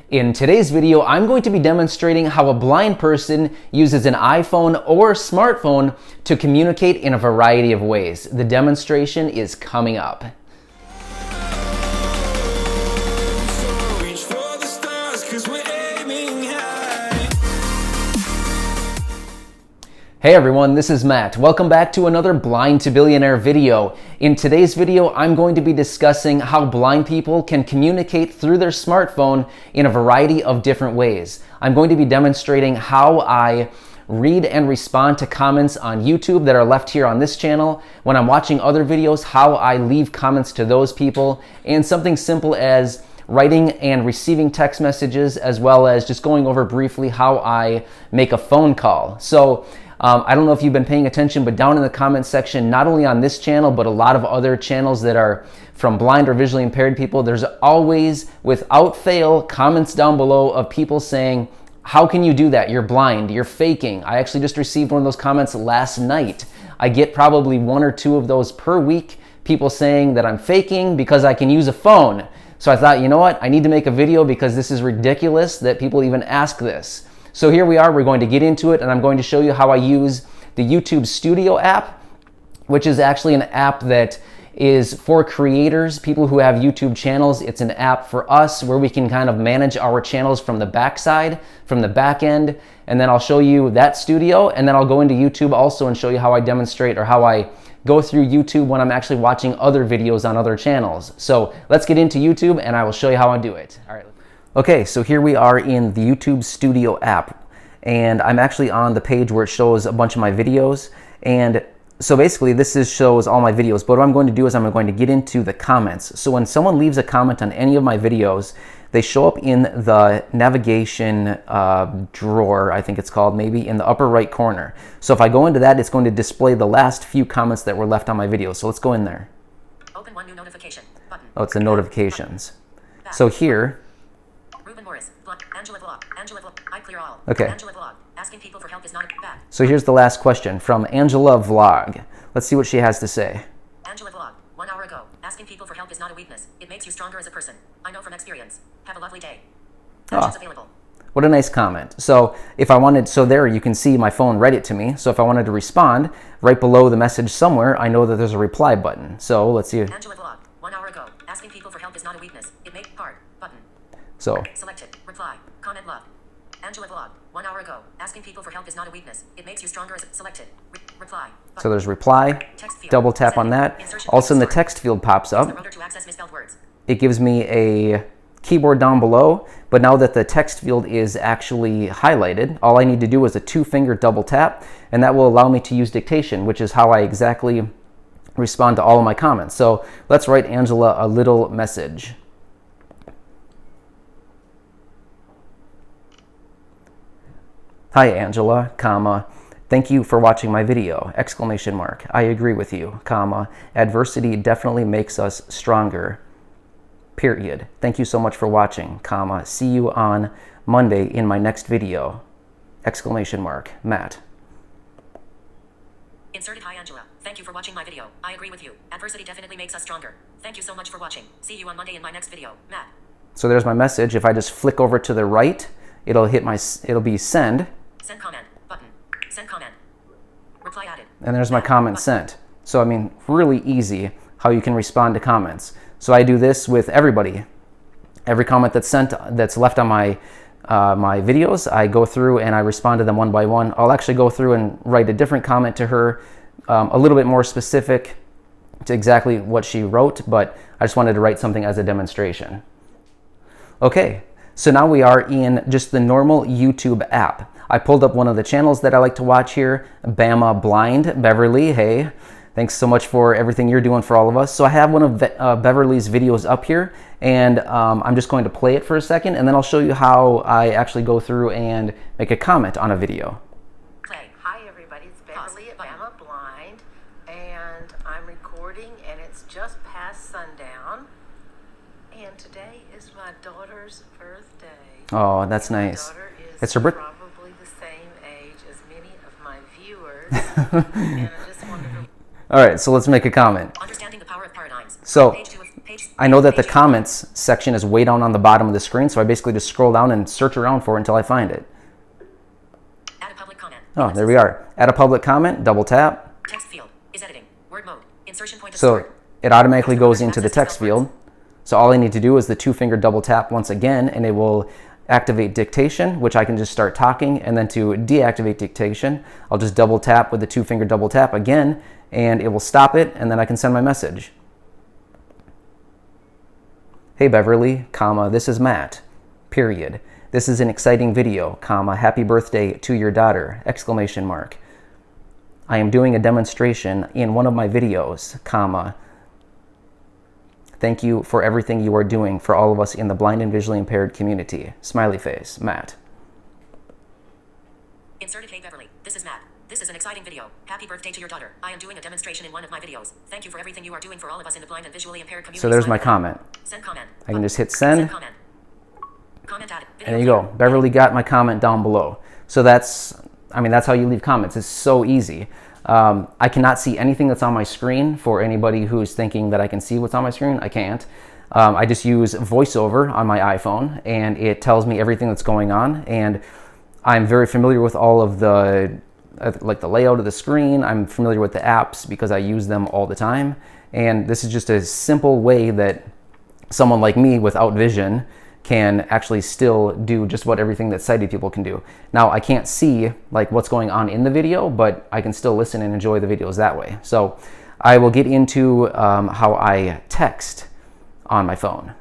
In today's video, I'm going to be demonstrating how a blind person uses an iPhone or smartphone to communicate in a variety of ways. The demonstration is coming up. Hey everyone, this is Matt. Welcome back to another Blind to Billionaire video. In today's video, I'm going to be discussing how blind people can communicate through their smartphone in a variety of different ways. I'm going to be demonstrating how I read and respond to comments on YouTube that are left here on this channel. When I'm watching other videos, how I leave comments to those people, and something simple as writing and receiving text messages, as well as just going over briefly how I make a phone call. So I don't know if you've been paying attention, but down in the comments section, not only on this channel, but a lot of other channels that are from blind or visually impaired people, there's always, without fail, comments down below of people saying, how can you do that? You're blind, you're faking. I actually just received one of those comments last night. I get probably one or two of those per week, people saying that I'm faking because I can use a phone. So I thought, you know what? I need to make a video because this is ridiculous that people even ask this. So here we are, we're going to get into it, and I'm going to show you how I use the YouTube Studio app, which is actually an app that is for creators, people who have YouTube channels. It's an app for us where we can kind of manage our channels from the backside, from the back end, and then I'll show you that studio, and then I'll go into YouTube also and show you how I demonstrate or how I go through YouTube when I'm actually watching other videos on other channels. So let's get into YouTube and I will show you how I do it. All right. Okay, so here we are in the YouTube Studio app, and I'm actually on the page where it shows a bunch of my videos. And so basically this shows all my videos, but what I'm going to do is I'm going to get into the comments. So when someone leaves a comment on any of my videos, they show up in the navigation drawer, I think it's called, maybe in the upper right corner. So if I go into that, it's going to display the last few comments that were left on my video. So let's go in there. Open one new notification button. Oh, it's the notifications. So here, Angela Vlog, I clear all. Okay. Angela Vlog, asking people for help is not bad. So here's the last question from Angela Vlog. Let's see what she has to say. Angela Vlog, 1 hour ago, asking people for help is not a weakness. It makes you stronger as a person. I know from experience. Have a lovely day. Actions available. What a nice comment. So if I wanted, so there you can see my phone read it to me. So if I wanted to respond, right below the message somewhere, I know that there's a reply button. So let's see. Angela Vlog, 1 hour ago, asking people for help is not a weakness. It make hard button. So selected. Reply. Comment love. Angela Vlog, 1 hour ago, asking people for help is not a weakness. It makes you stronger as selected. Reply. Button. So there's reply. Double tap on that. All of a sudden the text field pops up. To access misspelled words. It gives me a keyboard down below, but now that the text field is actually highlighted, all I need to do is a 2-finger double tap, and that will allow me to use dictation, which is how I exactly respond to all of my comments. So let's write Angela a little message. Hi Angela, comma, thank you for watching my video, exclamation mark. I agree with you, comma, adversity definitely makes us stronger, period. Thank you so much for watching, comma, see you on Monday in my next video, exclamation mark, Matt. Inserted. Hi Angela, thank you for watching my video. I agree with you. Adversity definitely makes us stronger. Thank you so much for watching. See you on Monday in my next video, Matt. So there's my message. If I just flick over to the right, it'll be send. Send comment button. Send comment. Reply added. And there's my comment sent. So I mean, really easy how you can respond to comments. So I do this with everybody. Every comment that's sent, that's left on my my videos, I go through and I respond to them one by one. I'll actually go through and write a different comment to her, a little bit more specific to exactly what she wrote, but I just wanted to write something as a demonstration. Okay, so now we are in just the normal YouTube app. I pulled up one of the channels that I like to watch here, Bama Blind, Beverly. Hey, thanks so much for everything you're doing for all of us. So I have one of Beverly's videos up here, and I'm just going to play it for a second, and then I'll show you how I actually go through and make a comment on a video. Play. Hi everybody, it's Beverly at Bama Blind, and I'm recording, and it's just past sundown, and today is my daughter's birthday. Oh, that's nice. My daughter is It's her birthday. probably the same age as many of my viewers, and I just wanted to... All right, so let's make a comment. Understanding the power of paradigms. So, page I know that the comments section is way down on the bottom of the screen, so I basically just scroll down and search around for it until I find it. Add a public comment. Oh, there we are. Add a public comment, double tap. Text field is editing. Word mode. Insertion point of So start. it automatically goes into the text field. So all I need to do is the 2-finger double tap once again, and it will activate dictation, which I can just start talking. And then to deactivate dictation, I'll just double tap with the 2-finger double tap again, and it will stop it, and then I can send my message. Hey Beverly, comma, this is Matt, period. This is an exciting video, comma, happy birthday to your daughter, exclamation mark. I am doing a demonstration in one of my videos, comma. Thank you for everything you are doing for all of us in the blind and visually impaired community. Smiley face, Matt. Inserted. Hey Beverly, this is Matt. This is an exciting video. Happy birthday to your daughter. I am doing a demonstration in one of my videos. Thank you for everything you are doing for all of us in the blind and visually impaired community. So there's my comment. Send comment. I can just hit send. Send comment. Comment added. And there you go. Beverly got my comment down below. So that's how you leave comments. It's so easy. I cannot see anything that's on my screen. For anybody who's thinking that I can see what's on my screen, I can't. I just use VoiceOver on my iPhone, and it tells me everything that's going on. And I'm very familiar with all of the, like the layout of the screen. I'm familiar with the apps because I use them all the time. And this is just a simple way that someone like me without vision can actually still do just what everything that sighted people can do. Now, I can't see like what's going on in the video, but I can still listen and enjoy the videos that way. So I will get into how I text on my phone.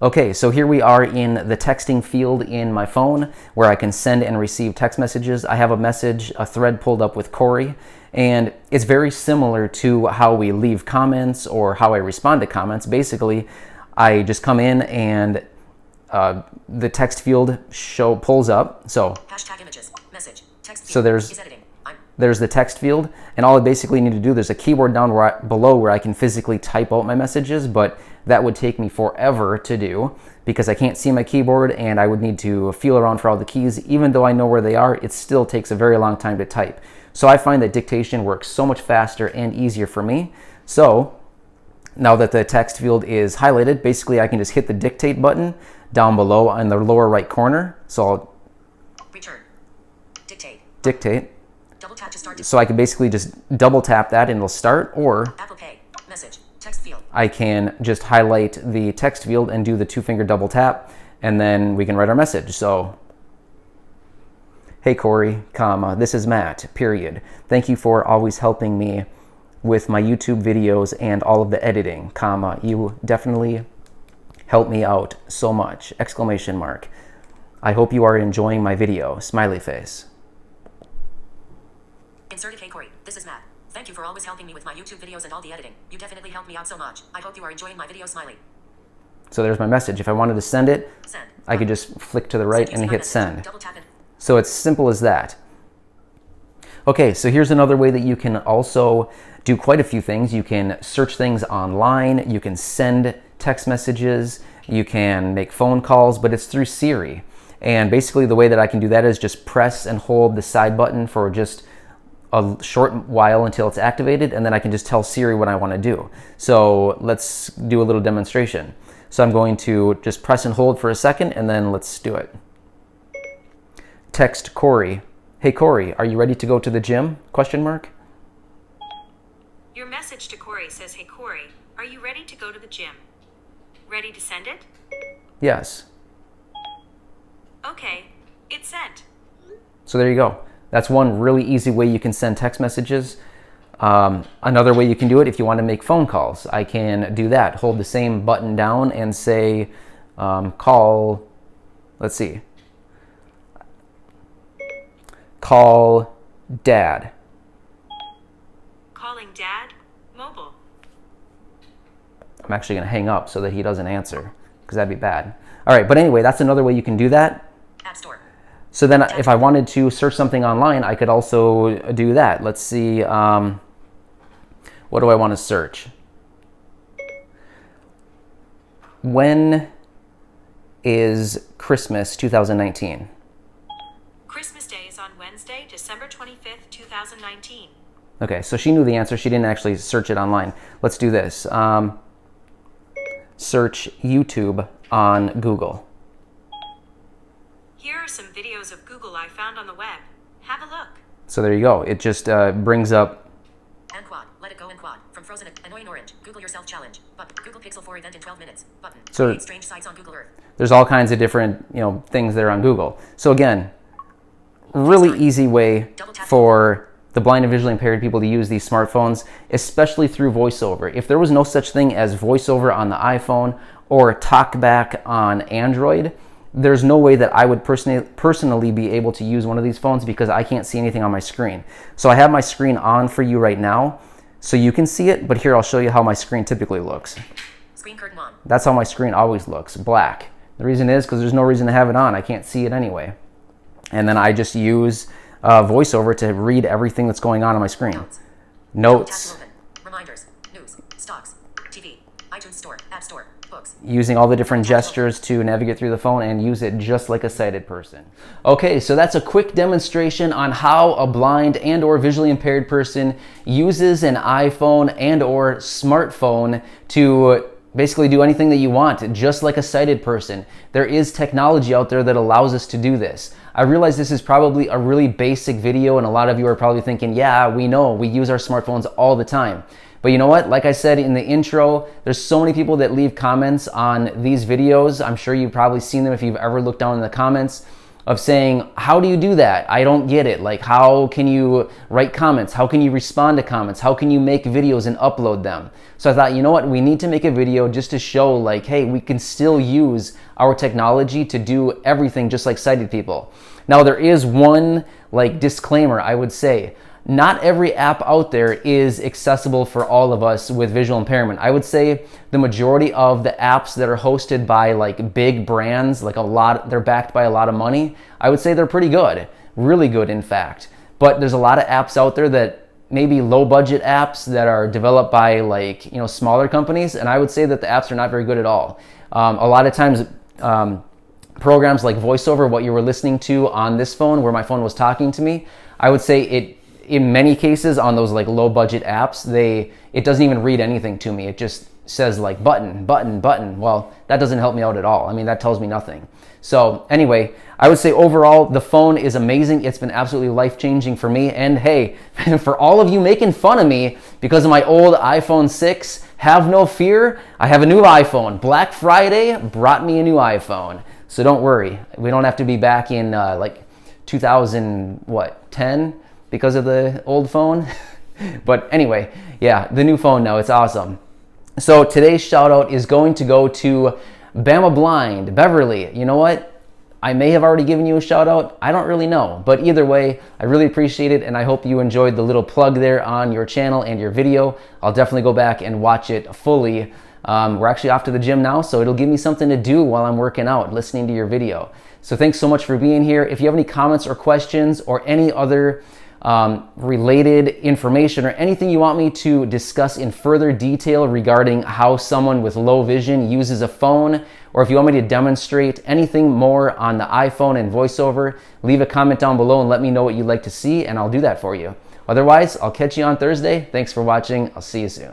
Okay, so here we are in the texting field in my phone where I can send and receive text messages. I have a thread pulled up with Corey, and it's very similar to how we leave comments or how I respond to comments. Basically, I just come in and the text field pulls up. So hashtag images, message, text field. So there's the text field, and all I basically need to do, there's a keyboard down below where I can physically type out my messages, but that would take me forever to do because I can't see my keyboard and I would need to feel around for all the keys. Even though I know where they are, it still takes a very long time to type. So I find that dictation works so much faster and easier for me. So now that the text field is highlighted, basically I can just hit the dictate button down below in the lower right corner. So I'll return, dictate. Double tap to start. So I can basically just double tap that and it'll start, or Apple Pay, message, text field. I can just highlight the text field and do the 2-finger double tap, and then we can write our message. So, hey Corey, comma, this is Matt, period. Thank you for always helping me with my YouTube videos and all of the editing, comma, you definitely help me out so much, exclamation mark. I hope you are enjoying my video, smiley face. Inserted. Hey Corey, this is Matt. Thank you for always helping me with my YouTube videos and all the editing. You definitely helped me out so much. I hope you are enjoying my video, smiley. So there's my message. If I wanted to send it, Send. I could just flick to the right and hit send. Double tap it. So it's simple as that. Okay, so here's another way that you can also do quite a few things. You can search things online, you can send text messages, you can make phone calls, but it's through Siri. And basically the way that I can do that is just press and hold the side button for just a short while until it's activated, and then I can just tell Siri what I want to do. So let's do a little demonstration. So I'm going to just press and hold for a second, and then let's do it. Text Corey. Hey Corey, are you ready to go to the gym? Question mark. Your message to Corey says, hey Corey, are you ready to go to the gym? Ready to send it? Yes. Okay, it's sent. So there you go. That's one really easy way you can send text messages. Another way you can do it if you want to make phone calls. I can do that. Hold the same button down and say, call, let's see. Call Dad. Calling Dad, mobile. I'm actually going to hang up so that he doesn't answer, because that'd be bad. All right, but anyway, that's another way you can do that. App Store. So then if I wanted to search something online, I could also do that. Let's see, what do I want to search? When is Christmas 2019? Christmas Day is on Wednesday, December 25th, 2019. Okay, so she knew the answer. She didn't actually search it online. Let's do this. search YouTube on Google. Here are some videos of Google I found on the web. Have a look. So there you go. It just brings up. And quad. Let it go and quad. From frozen annoying orange. Google yourself challenge. Button. Google Pixel 4 event in 12 minutes. Button. So Create strange sites on Google Earth. there's all kinds of different, things there on Google. So again, really easy way for the blind and visually impaired people to use these smartphones, especially through VoiceOver. If there was no such thing as VoiceOver on the iPhone or TalkBack on Android, there's no way that I would personally be able to use one of these phones because I can't see anything on my screen. So I have my screen on for you right now so you can see it, but here I'll show you how my screen typically looks. Screen curtain on. That's how my screen always looks, black. The reason is because there's no reason to have it on. I can't see it anyway. And then I just use VoiceOver to read everything that's going on my screen. Notes. Tap to open. Reminders. News. Stocks. TV. iTunes Store. App Store. Books. Using all the different gestures to navigate through the phone and use it just like a sighted person. Okay, so that's a quick demonstration on how a blind and or visually impaired person uses an iPhone and or smartphone to basically do anything that you want, just like a sighted person. There is technology out there that allows us to do this. I realize this is probably a really basic video and a lot of you are probably thinking, yeah, we know, we use our smartphones all the time. But you know what? Like I said in the intro, there's so many people that leave comments on these videos. I'm sure you've probably seen them if you've ever looked down in the comments of saying, how do you do that? I don't get it. Like, how can you write comments? How can you respond to comments? How can you make videos and upload them? So I thought, you know what? We need to make a video just to show like, hey, we can still use our technology to do everything just like sighted people. Now, there is one like disclaimer I would say. Not every app out there is accessible for all of us with visual impairment. I would say the majority of the apps that are hosted by like big brands, like they're backed by a lot of money. I would say they're pretty good, really good in fact. But there's a lot of apps out there that maybe low budget apps that are developed by like, smaller companies. And I would say that the apps are not very good at all. A lot of times, programs like VoiceOver, what you were listening to on this phone where my phone was talking to me, I would say in many cases on those like low budget apps, it doesn't even read anything to me. It just says like button, button, button. Well, that doesn't help me out at all. I mean, that tells me nothing. So anyway, I would say overall, the phone is amazing. It's been absolutely life-changing for me. And hey, for all of you making fun of me because of my old iPhone 6, have no fear. I have a new iPhone. Black Friday brought me a new iPhone. So don't worry. We don't have to be back in like 2010 because of the old phone. But anyway, yeah, the new phone now, it's awesome. So today's shout out is going to go to Bama Blind, Beverly. You know what? I may have already given you a shout out. I don't really know. But either way, I really appreciate it and I hope you enjoyed the little plug there on your channel and your video. I'll definitely go back and watch it fully. We're actually off to the gym now, so it'll give me something to do while I'm working out, listening to your video. So thanks so much for being here. If you have any comments or questions or any other related information or anything you want me to discuss in further detail regarding how someone with low vision uses a phone, or if you want me to demonstrate anything more on the iPhone and VoiceOver, leave a comment down below and let me know what you'd like to see and I'll do that for you. Otherwise, I'll catch you on Thursday. Thanks for watching. I'll see you soon.